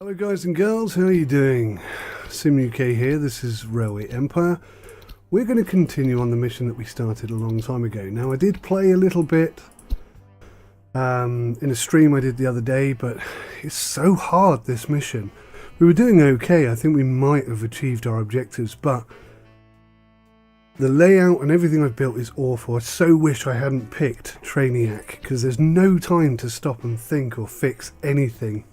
Hello guys and girls, how are you doing? SimUK here, this is Railway Empire. We're going to continue on the mission that we started a long time ago. Now I did play a little bit in a stream I did the other day, but it's so hard, this mission. We were doing okay, I think we might have achieved our objectives, but the layout and everything I've built is awful. I so wish I hadn't picked TRANIAC, because there's no time to stop and think or fix anything.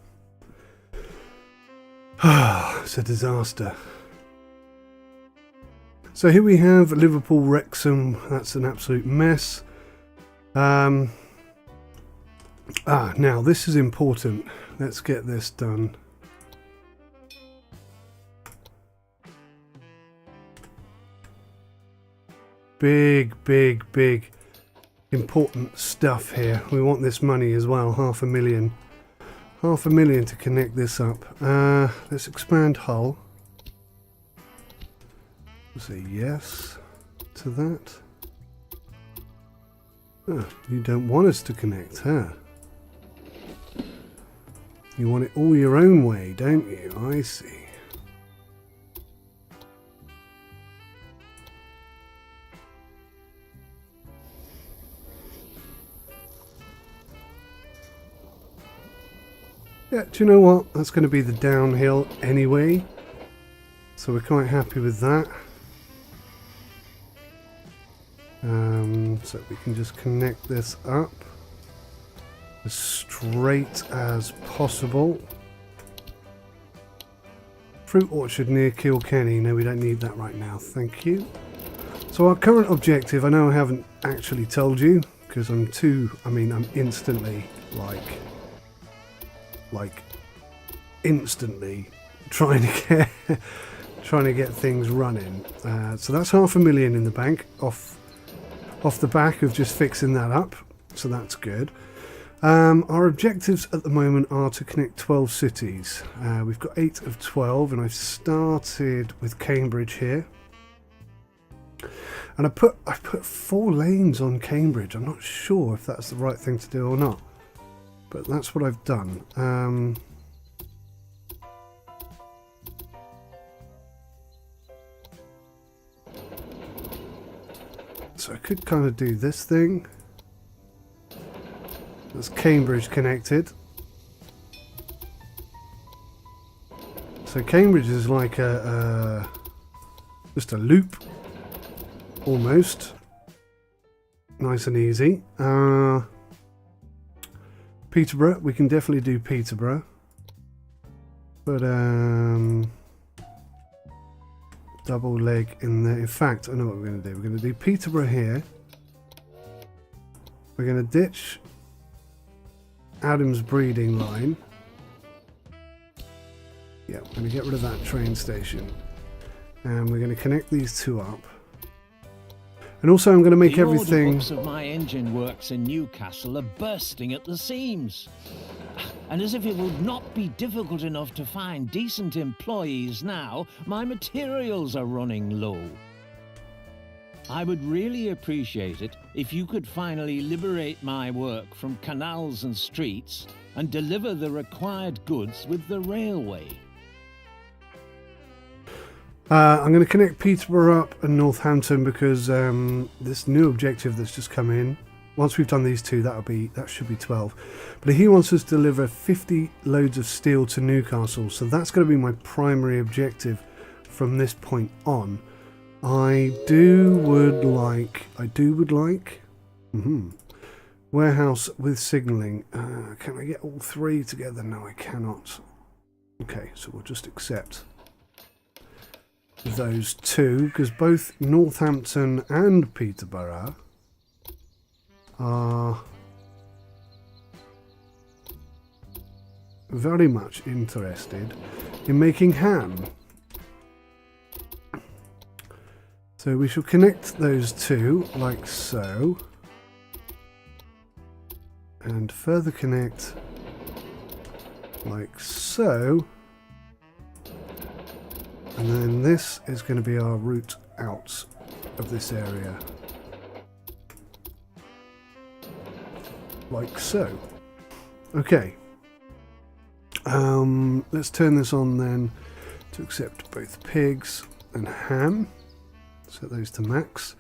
It's a disaster. So here we have Liverpool Wrexham. That's an absolute mess. Now this is important. Let's get this done. Big important stuff here. We want this money as well, $500,000. $500,000 to connect this up. Let's expand hull. Say yes to that. Oh, you don't want us to connect, huh? You want it all your own way, don't you? I see. Yeah, do you know what? That's going to be the downhill anyway. So we're quite happy with that. So we can just connect this up as straight as possible. Fruit orchard near Kilkenny. No, we don't need that right now. Thank you. So our current objective, I know I haven't actually told you, because I'm instantly instantly trying to get things running. So that's $500,000 in the bank off the back of just fixing that up. So that's good. Our objectives at the moment are to connect 12 cities. We've got 8 of 12, and I've started with Cambridge here. And I put 4 lanes on Cambridge. I'm not sure if that's the right thing to do or not, but that's what I've done. So I could kind of do this thing. That's Cambridge connected. So Cambridge is like just a loop, almost. Nice and easy. Peterborough, we can definitely do Peterborough. But double leg in there. In fact, I know what we're going to do. We're going to do Peterborough here. We're going to ditch Adam's breeding line. Yeah, we're going to get rid of that train station. And we're going to connect these two up. And also I'm going to make everything... The order books of my engine works in Newcastle are bursting at the seams. And as if it would not be difficult enough to find decent employees now, my materials are running low. I would really appreciate it if you could finally liberate my work from canals and streets and deliver the required goods with the railway. I'm going to connect Peterborough up and Northampton because this new objective that's just come in, once we've done these two, that should be 12. But he wants us to deliver 50 loads of steel to Newcastle, so that's going to be my primary objective from this point on. I would like warehouse with signalling. Can I get all 3 together? No, I cannot. Okay, so we'll just accept those 2 because both Northampton and Peterborough are very much interested in making ham. So we shall connect those 2 like so, and further connect like so, and then this is going to be our route out of this area. Like so. Okay. Let's turn this on then to accept both pigs and ham. Set those to max.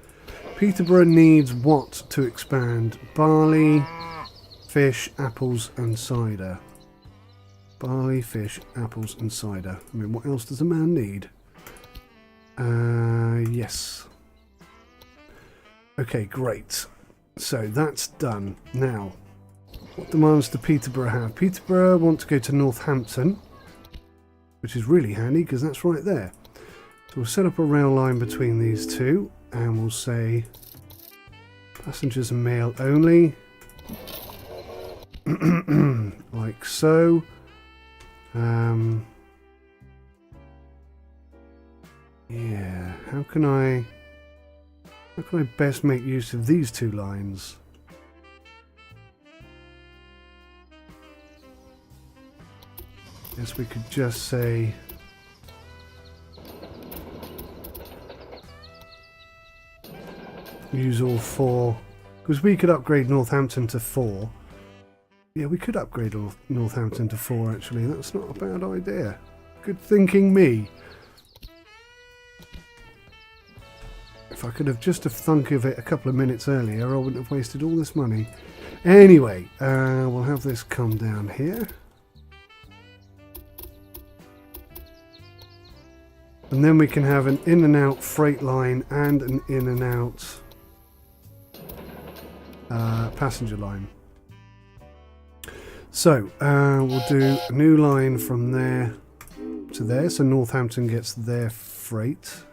Peterborough needs what to expand? Barley, fish, apples and cider. Barley, fish, apples and cider. I mean, what else does a man need? Yes. Okay, great. So that's done. Now, what demands do Peterborough have? Peterborough want to go to Northampton, which is really handy because that's right there. So we'll set up a rail line between these two and we'll say passengers and mail only. Like so. Yeah, how can I best make use of these two lines? Guess we could just say use all four, because we could upgrade Northampton to 4. Yeah, we could upgrade Northampton to 4 actually. That's not a bad idea. Good thinking me. If I could have just have thunk of it a couple of minutes earlier, I wouldn't have wasted all this money. Anyway, we'll have this come down here. And then we can have an in and out freight line and an in and out passenger line. So we'll do a new line from there to there. So Northampton gets their freight.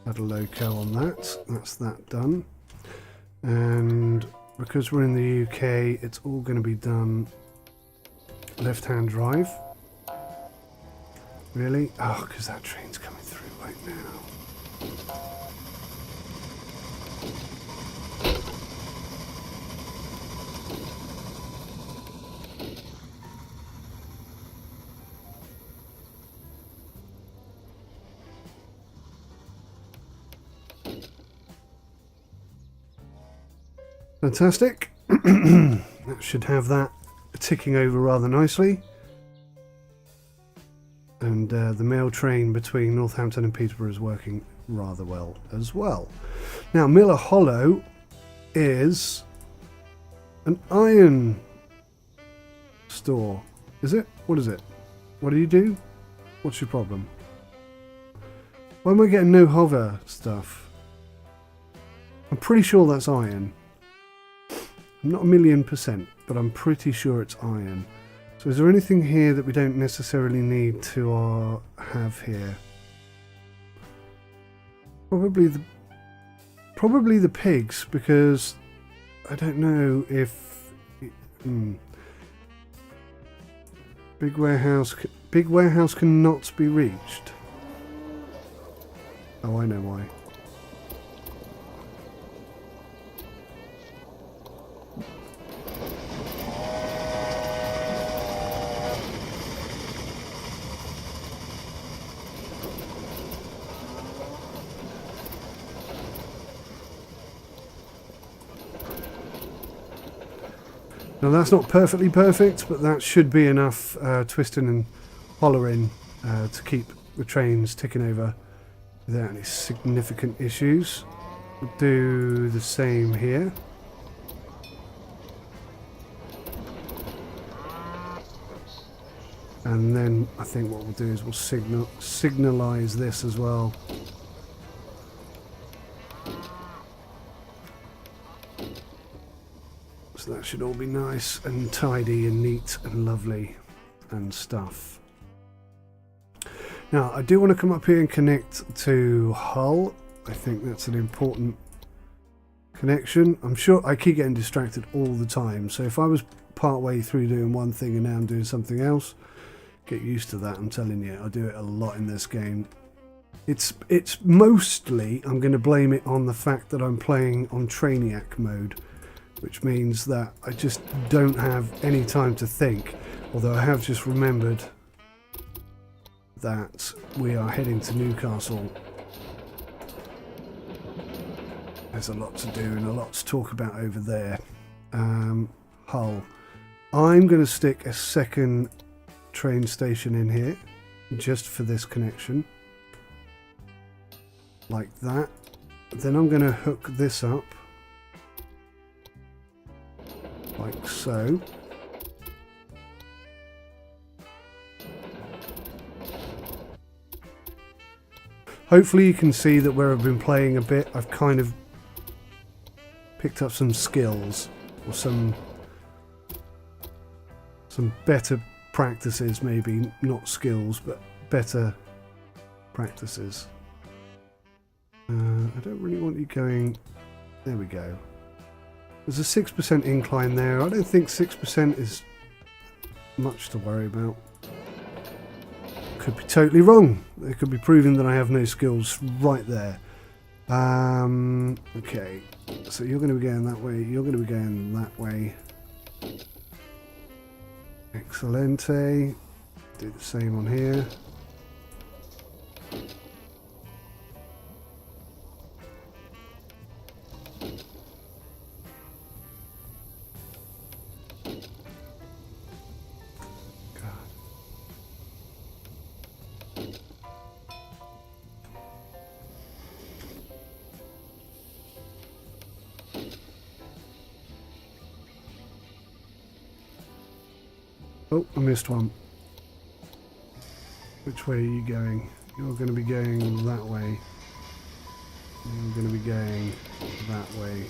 Add a loco on that. That's that done. And because we're in the UK, it's all going to be done left-hand drive. Really? Oh, because that train's coming through right now. Fantastic. That should have that ticking over rather nicely. And the mail train between Northampton and Peterborough is working rather well as well. Now, Miller Hollow is an iron store. Is it? What is it? What do you do? What's your problem? Why am I getting no hover stuff? I'm pretty sure that's iron. I'm not 1,000,000%, but I'm pretty sure it's iron. So is there anything here that we don't necessarily need to have here? Probably the pigs, because I don't know if big warehouse cannot be reached. Oh, I know why. Now that's not perfectly perfect, but that should be enough twisting and hollering to keep the trains ticking over without any significant issues. We'll do the same here. And then I think what we'll do is we'll signalize this as well. So that should all be nice and tidy and neat and lovely and stuff. Now I do want to come up here and connect to Hull. I think that's an important connection. I'm sure I keep getting distracted all the time. So if I was part way through doing one thing and now I'm doing something else, get used to that. I'm telling you, I do it a lot in this game. It's mostly, I'm going to blame it on the fact that I'm playing on TRANIAC mode, which means that I just don't have any time to think, although I have just remembered that we are heading to Newcastle. There's a lot to do and a lot to talk about over there. Hull. I'm going to stick a second train station in here just for this connection, like that. Then I'm going to hook this up like so. Hopefully you can see that where I've been playing a bit, I've kind of picked up some skills, or some better practices, maybe not skills, but better practices. I don't really want you going... There we go. There's a 6% incline there. I don't think 6% is much to worry about. Could be totally wrong. They could be proving that I have no skills right there. Okay, so you're going to be going that way. You're going to be going that way. Excelente. Do the same on here. Oh, I missed one. Which way are you going? You're going to be going that way. You're going to be going that way.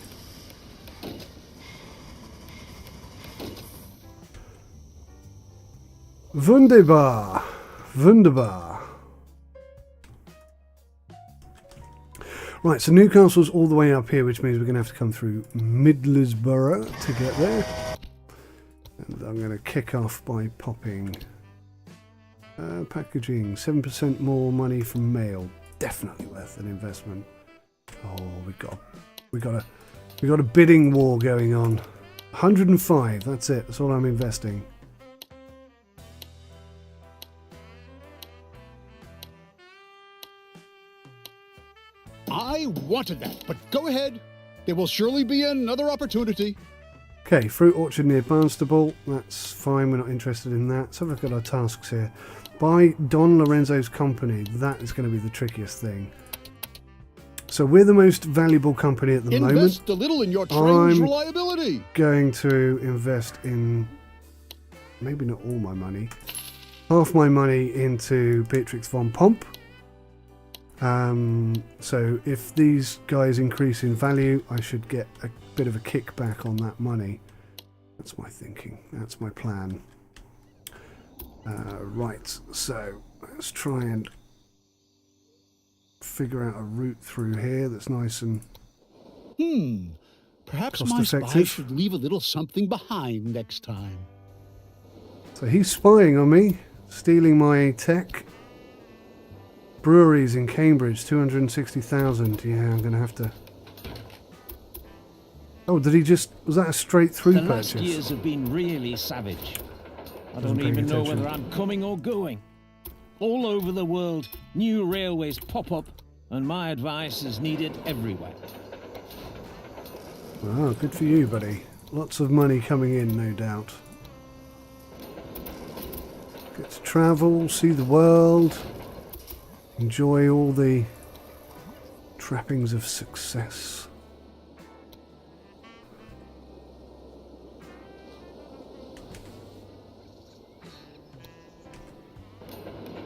Wunderbar. Wunderbar. Right, so Newcastle's all the way up here, which means we're going to have to come through Middlesbrough to get there. And I'm going to kick off by popping packaging. 7% more money from mail. Definitely worth an investment. Oh, we got a bidding war going on. 105. That's it. That's all I'm investing. I wanted that, but go ahead. There will surely be another opportunity. Okay, fruit orchard near Barnstable. That's fine, we're not interested in that. So we've got our tasks here. Buy Don Lorenzo's company. That is going to be the trickiest thing. So we're the most valuable company at the moment. Invest a little in your train's reliability. Going to invest in, maybe not all my money, half my money into Beatrix von Pomp. So if these guys increase in value, I should get a bit of a kickback on that money. That's my thinking. That's my plan. Right, so let's try and figure out a route through here that's nice and Perhaps cost my spy effective. should leave a little something behind next time. So he's spying on me, stealing my tech. Breweries in Cambridge, 260,000. Yeah, I'm going to have to... Oh, did he just... Was that a straight through purchase? The last years have been really savage. I Wasn't don't paying even know attention. whether I'm coming or going. All over the world, new railways pop up, and my advice is needed everywhere. Oh, good for you, buddy. Lots of money coming in, no doubt. Get to travel, see the world, enjoy all the trappings of success.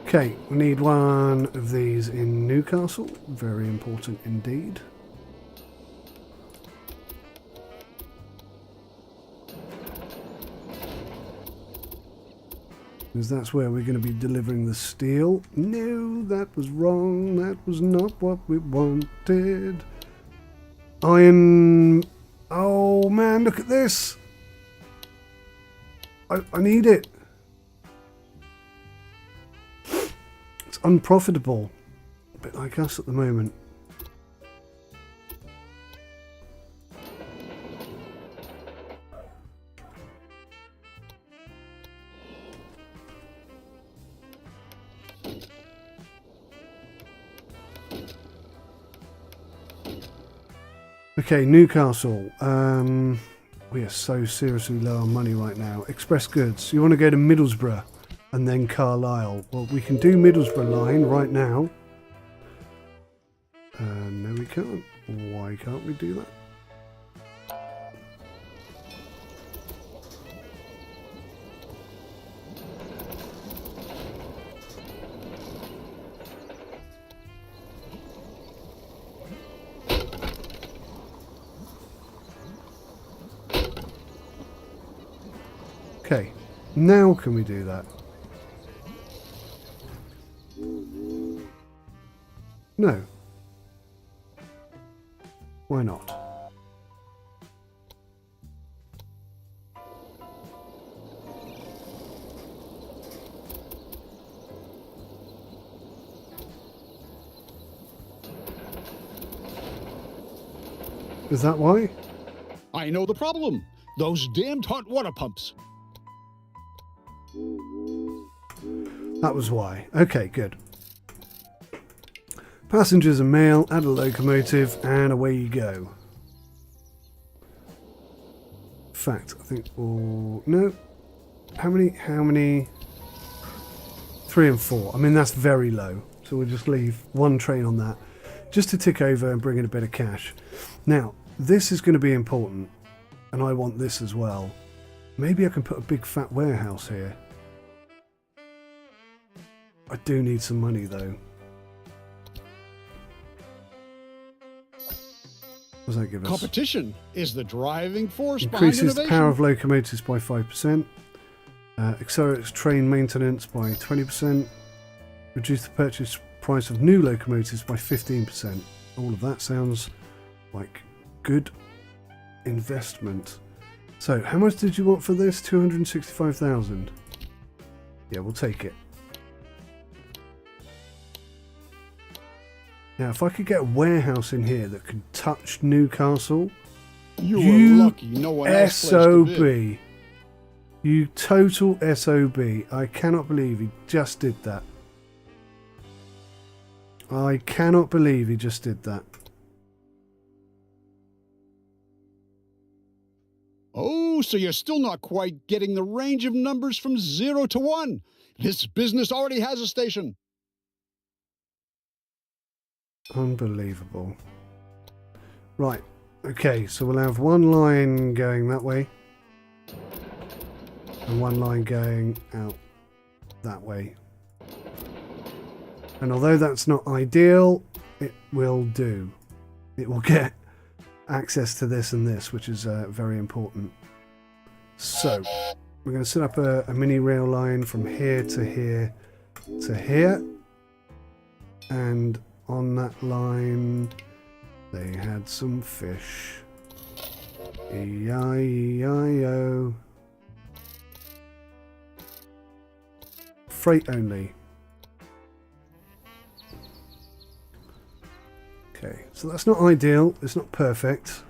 Okay, we need one of these in Newcastle. Very important indeed. Because that's where we're going to be delivering the steel. No, that was wrong. That was not what we wanted. Iron... Oh man, look at this. I need it. It's unprofitable. A bit like us at the moment. Okay, Newcastle. We are so seriously low on money right now. Express goods. You want to go to Middlesbrough and then Carlisle. Well, we can do Middlesbrough line right now. No, we can't. Why can't we do that? Okay, now can we do that? No. Why not? Is that why? I know the problem. Those damned hot water pumps. That was why. Okay, good. Passengers and mail, add a locomotive, and away you go. In fact, I think... Oh, no. How many? 3 and 4. I mean, that's very low. So we'll just leave one train on that. Just to tick over and bring in a bit of cash. Now, this is going to be important. And I want this as well. Maybe I can put a big fat warehouse here. I do need some money though. What does that give us? Competition is the driving force Increases behind the innovation. power of locomotives by 5%. Accelerates train maintenance by 20%. Reduce the purchase price of new locomotives by 15%. All of that sounds like good investment. So, how much did you want for this? 265,000. Yeah, we'll take it. Now, if I could get a warehouse in here that could touch Newcastle, You were lucky no one else placed a bid. SOB. You total SOB. I cannot believe he just did that. I cannot believe he just did that. Oh, so you're still not quite getting the range of numbers from 0 to 1. This business already has a station. Unbelievable. Right. Okay, so we'll have one line going that way. And one line going out that way. And although that's not ideal, it will do. It will get access to this and this, which is very important. So, we're going to set up a mini rail line from here to here to here. And on that line, they had some fish. E-I-E-I-O. Freight only. Okay, so that's not ideal. It's not perfect.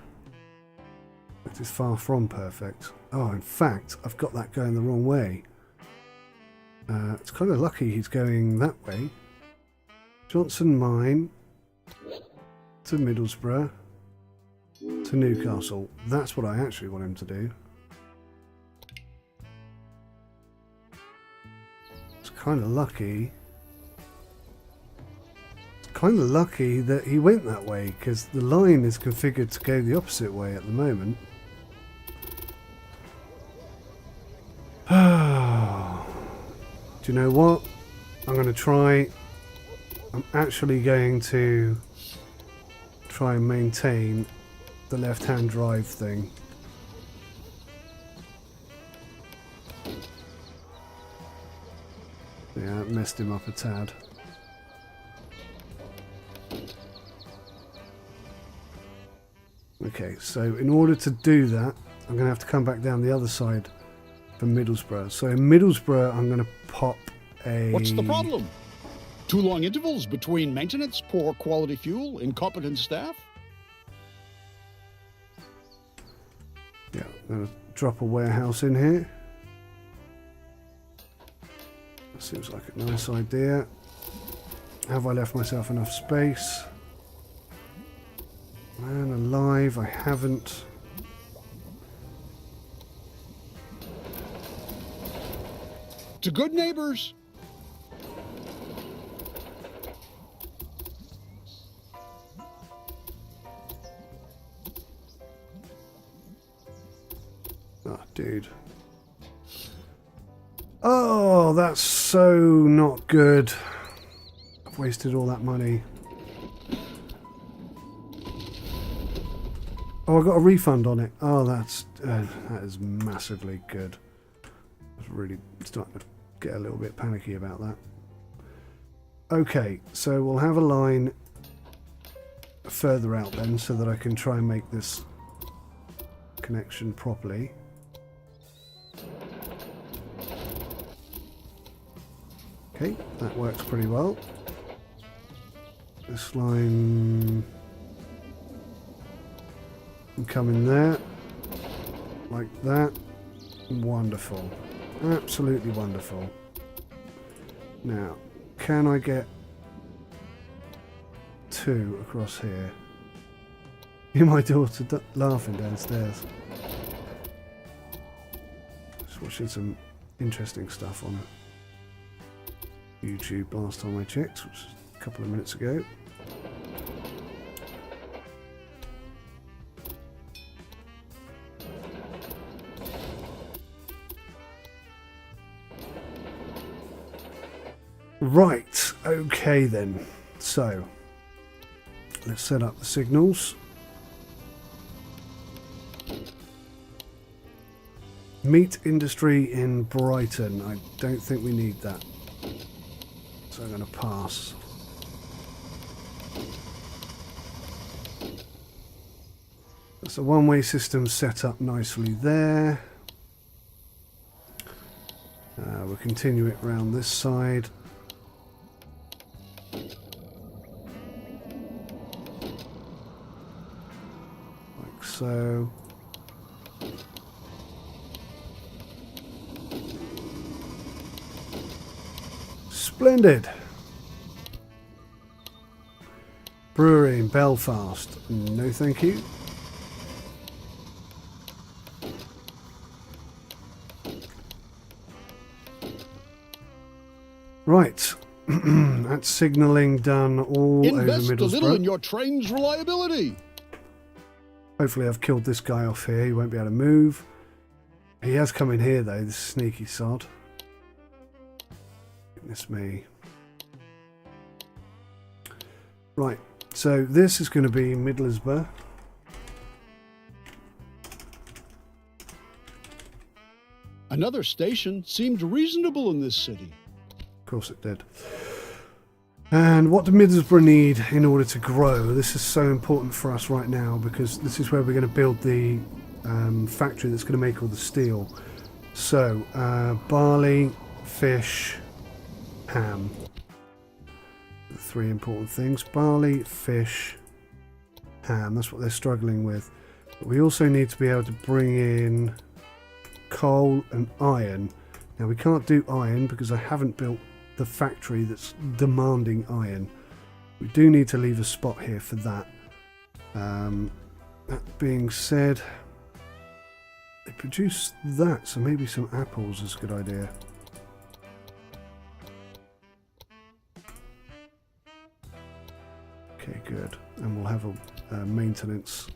It is far from perfect. Oh, in fact, I've got that going the wrong way. It's kind of lucky he's going that way. Johnson Mine to Middlesbrough to Newcastle. That's what I actually want him to do. It's kind of lucky. It's kind of lucky that he went that way because the line is configured to go the opposite way at the moment. Do you know what? I'm going to try. I'm actually going to try and maintain the left-hand drive thing. Yeah, it messed him up a tad. Okay, so in order to do that, I'm going to have to come back down the other side for Middlesbrough. So in Middlesbrough, I'm going to pop a... What's the problem? Too long intervals between maintenance, poor quality fuel, incompetent staff? Yeah, I'm going to drop a warehouse in here. That seems like a nice idea. Have I left myself enough space? Man alive, I haven't. to good neighbors. Oh, dude. Oh, that's so not good. I've wasted all that money. Oh, I got a refund on it. Oh, that is massively good. I was really starting to get a little bit panicky about that. Okay, so we'll have a line further out then so that I can try and make this connection properly. Okay, that works pretty well. This line can come in there, like that. Wonderful. Absolutely wonderful. Now, can I get 2 across here? Hear my daughter laughing downstairs. Just watching some interesting stuff on YouTube last time I checked, which was a couple of minutes ago. Right, okay then. So, let's set up the signals. Meat industry in Brighton. I don't think we need that. So I'm going to pass. That's a one-way system set up nicely there. We'll continue it around this side. Like so. Splendid. Brewery in Belfast. No thank you. Right. That's signalling done all Invest over a little in Middlesbrough. your train's reliability. Hopefully I've killed this guy off here. He won't be able to move. He has come in here though, this sneaky sod. Goodness me. Right, so this is going to be Middlesbrough. Another station seemed reasonable in this city. Of course it did. And what do Middlesbrough need in order to grow? This is so important for us right now because this is where we're going to build the factory that's going to make all the steel. So, barley, fish, ham. The 3 important things. Barley, fish, ham. That's what they're struggling with. But we also need to be able to bring in coal and iron. Now we can't do iron because I haven't built the factory that's demanding iron. We do need to leave a spot here for that. That being said, they produce that, so maybe some apples is a good idea. Okay, good. And we'll have a maintenance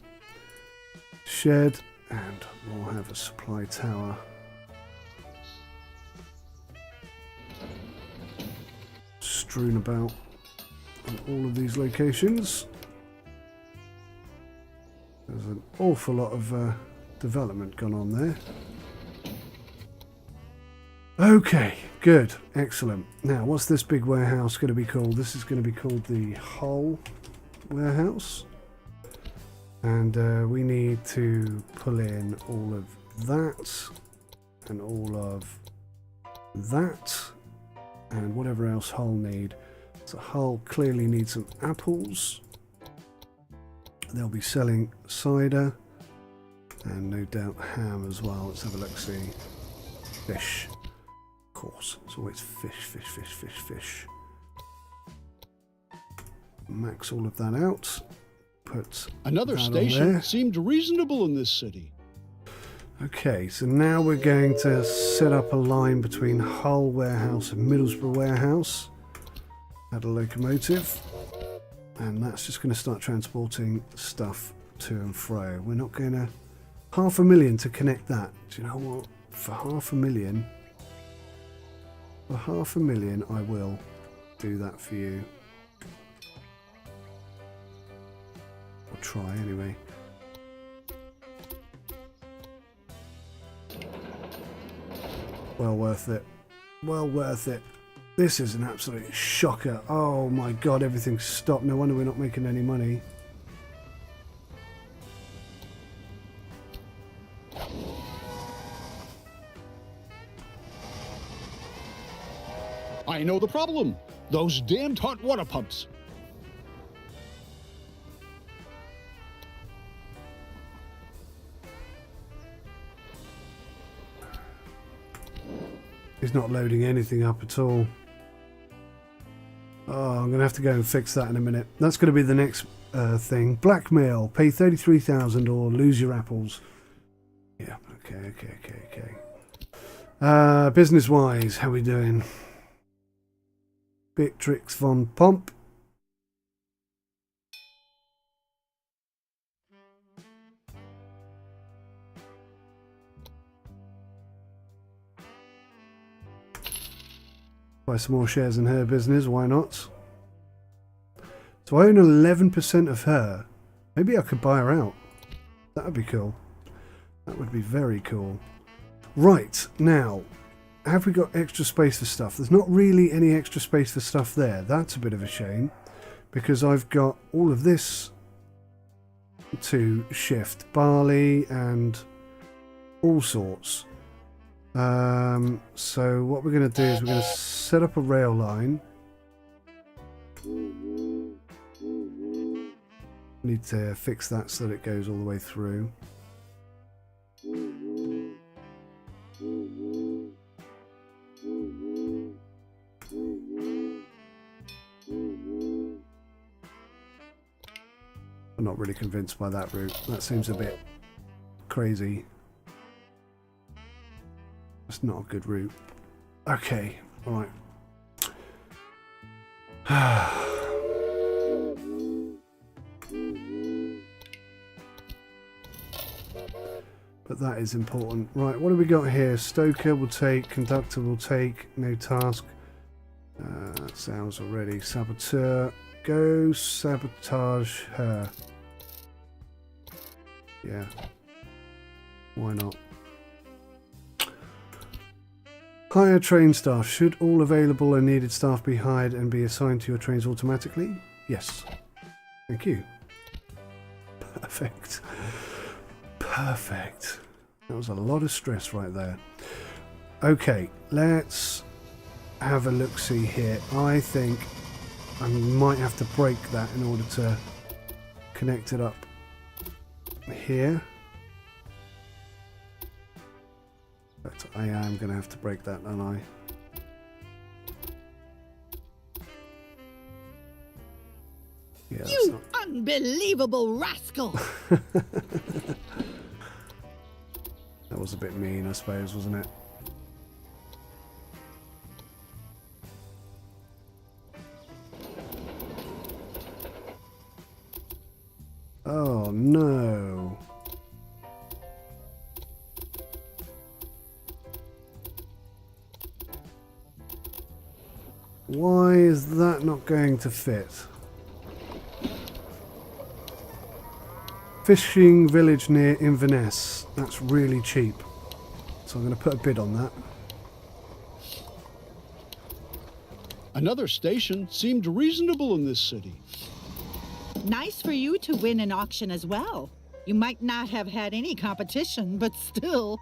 shed, and we'll have a supply tower. Strewn about in all of these locations. There's an awful lot of development gone on there. Okay, good, excellent. Now, what's this big warehouse going to be called? This is going to be called the Hull Warehouse. And we need to pull in all of that and all of that and whatever else Hull need. So Hull clearly needs some apples. They'll be selling cider and no doubt ham as well. Let's have a look, see. Fish. Of course, it's always fish, fish, fish, fish, fish. Max all of that out. Put Another that on station there. seemed reasonable in this city. Okay, so now we're going to set up a line between Hull Warehouse and Middlesbrough Warehouse. Add a locomotive. And that's just going to start transporting stuff to and fro. We're not going to... 500,000 to connect that. Do you know what? For 500,000... For 500,000 I will do that for you. Or try anyway. Well worth it. Well worth it. This is an absolute shocker. Oh my god, everything's stopped. No wonder we're not making any money. I know the problem. Those damned hot water pumps. He's not loading anything up at all. Oh, I'm going to have to go and fix that in a minute. That's going to be the next thing. Blackmail. Pay 33,000 or lose your apples. Yeah, okay. Business-wise, how we doing? Beatrix von Pomp. Buy some more shares in her business, why not? So I own 11% of her. Maybe I could buy her out. That would be cool. That would be very cool. Right, now, have we got extra space for stuff? There's not really any extra space for stuff there. That's a bit of a shame, because I've got all of this to shift. Barley and all sorts. So what we're going to do is we're going to set up a rail line. Need to fix that so that it goes all the way through. I'm not really convinced by that route. That seems a bit crazy. It's not a good route. Okay, alright. But that is important. Right, what have we got here? Stoker will take, conductor will take, no task. Sounds already. Saboteur. Go sabotage her. Yeah. Why not? Hire train staff. Should all available and needed staff be hired and be assigned to your trains automatically? Yes. Thank you. Perfect. Perfect. That was a lot of stress right there. Okay, let's have a look-see here. I think I might have to break that in order to connect it up here. But I am going to have to break that, aren't I? Yeah, you unbelievable rascal! That was a bit mean, I suppose, wasn't it? Oh no. Why is that not going to fit? Fishing village near Inverness. That's really cheap. So I'm going to put a bid on that. Another station seemed reasonable in this city. Nice for you to win an auction as well. You might not have had any competition, but still.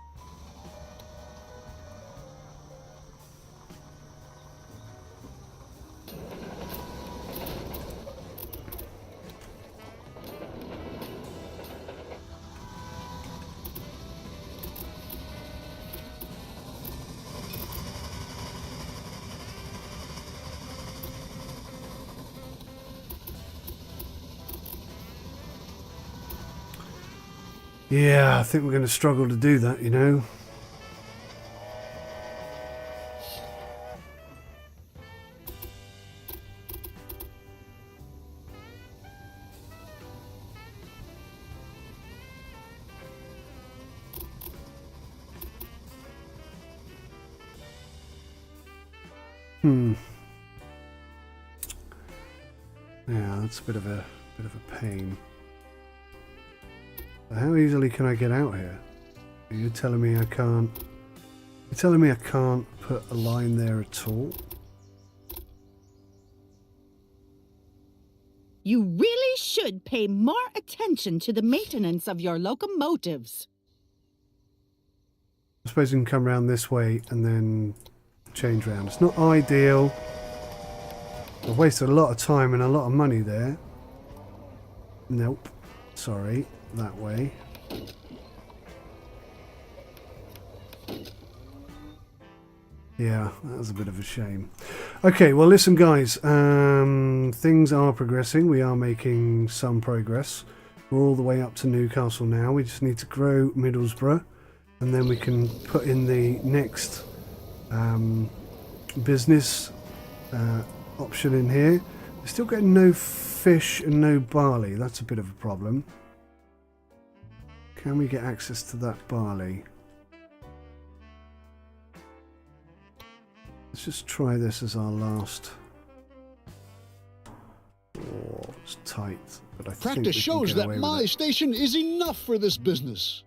Yeah, I think we're going to struggle to do that, you know. Yeah, that's a bit of a pain. How easily can I get out here? Are you telling me I can't? You're telling me I can't put a line there at all? You really should pay more attention to the maintenance of your locomotives. I suppose you can come around this way and then change round. It's not ideal. I've wasted a lot of time and a lot of money there. Nope. Sorry. That way. Yeah, that was a bit of a shame. Okay, well listen guys, things are progressing. We are making some progress. We're all the way up to Newcastle now. We just need to grow Middlesbrough, and then we can put in the next business option in here. We're still getting no fish and no barley. That's a bit of a problem. Can we get access to that barley? Let's just try this as our last. Oh, it's tight, but I think we Practice can shows get that away with my it. station is enough for this business.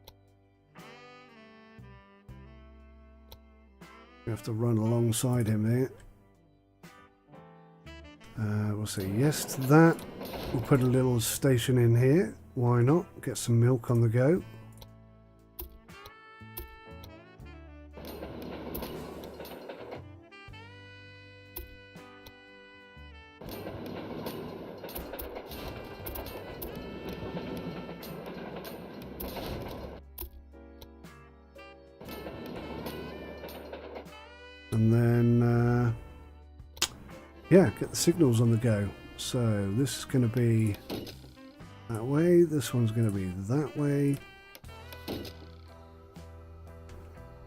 We have to run alongside him there. We'll say yes to that. We'll put a little station in here. Why not? Get some milk on the go. And then, yeah, get the signals on the go. So this is going to be that way. This one's going to be that way.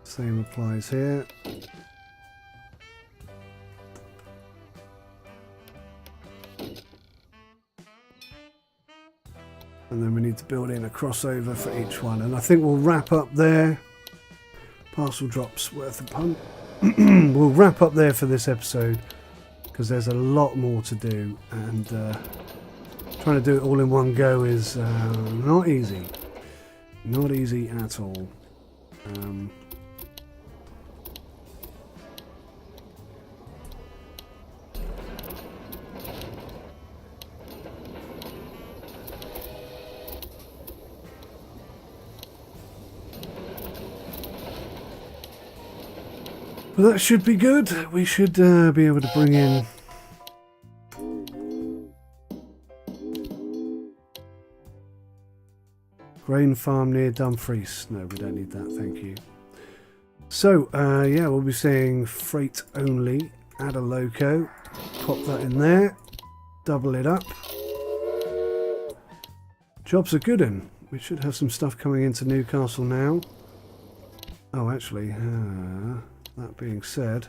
Same applies here. And then we need to build in a crossover for each one. And I think we'll wrap up there. Parcel drops worth a punt. We'll wrap up there for this episode, because there's a lot more to do, and trying to do it all in one go is not easy. Not easy at all. Well, that should be good. We should be able to bring in grain farm near Dumfries. No, we don't need that, thank you. So, yeah, we'll be saying freight only. Add a loco. Pop that in there. Double it up. Jobs are good in. We should have some stuff coming into Newcastle now. Oh, actually, that being said,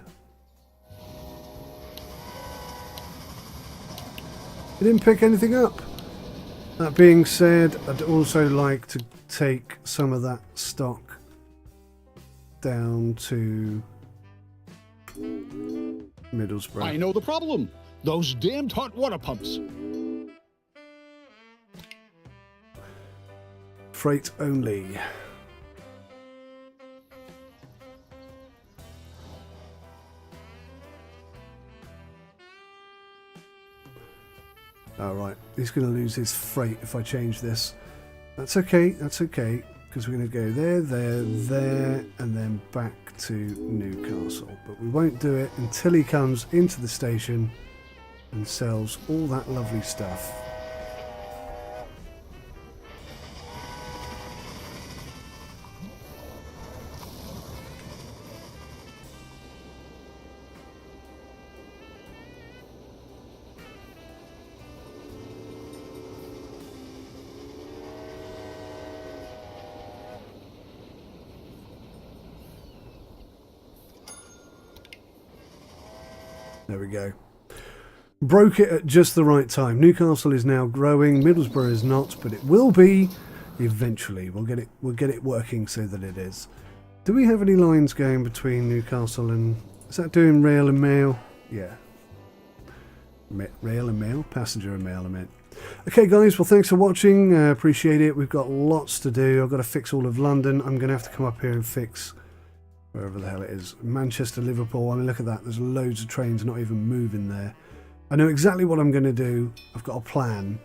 you didn't pick anything up. That being said, I'd also like to take some of that stock down to Middlesbrough. I know the problem. Those damned hot water pumps. Freight only. Alright, he's going to lose his freight if I change this. That's okay, because we're going to go there, there, there, and then back to Newcastle. But we won't do it until he comes into the station and sells all that lovely stuff. There we go. Broke it at just the right time. Newcastle is now growing. Middlesbrough is not, but it will be eventually. We'll get it working so that it is. Do we have any lines going between Newcastle and... Is that doing rail and mail? Yeah. Rail and mail? Passenger and mail, I meant. Okay, guys. Well, thanks for watching. Appreciate it. We've got lots to do. I've got to fix all of London. I'm going to have to come up here and fix... wherever the hell it is. Manchester, Liverpool. I mean, look at that. There's loads of trains not even moving there. I know exactly what I'm going to do. I've got a plan.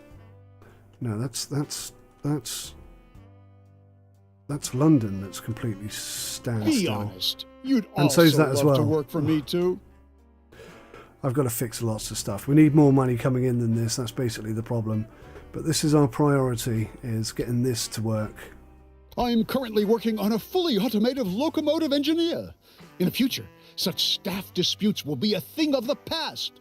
No, that's London. That's completely standstill. Be honest. You'd And also so's that as love to well. work for me too. I've got to fix lots of stuff. We need more money coming in than this. That's basically the problem. But this is our priority, is getting this to work. I'm currently working on a fully automated locomotive engineer. In the future, such staff disputes will be a thing of the past.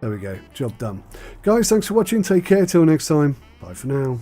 There we go. Job done. Guys, thanks for watching. Take care. Till next time. Bye for now.